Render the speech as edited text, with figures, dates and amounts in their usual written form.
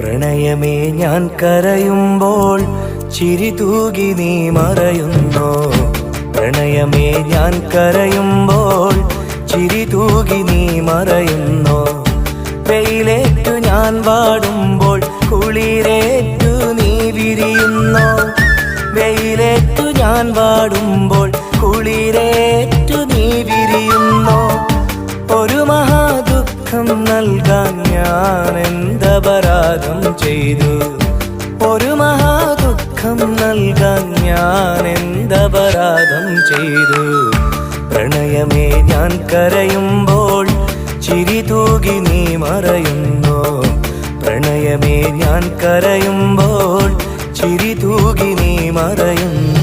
പ്രണയമേ ഞാൻ കരയുമ്പോൾ ചിരി തൂകി നീ മറയുന്നോ. പ്രണയമേ ഞാൻ കരയുമ്പോൾ ചിരി തൂകി നീ മറയുന്നോ. വെയിലേറ്റു ഞാൻ വാടുമ്പോൾ കുളിരേറ്റു നീ വിരിയുന്നോ. വെയിലേറ്റു ഞാൻ വാടുമ്പോൾ കുളിരേറ്റു നീ വിരിയുന്നോ. ഒരു മഹാദുഃഖം നൽകാൻ ഞാൻ എന്തപരാധം ചെയ്തു. ഒരു മഹാദുഃഖം നൽകാൻ ഞാൻ എന്തപരാധം ചെയ്തു. പ്രണയമേ ഞാൻ കരയുമ്പോൾ ചിരി തൂകി നീ മറയുന്നോ. പ്രണയമേ ഞാൻ കരയുമ്പോൾ ചിരി തൂകി നീ മറയുന്നു.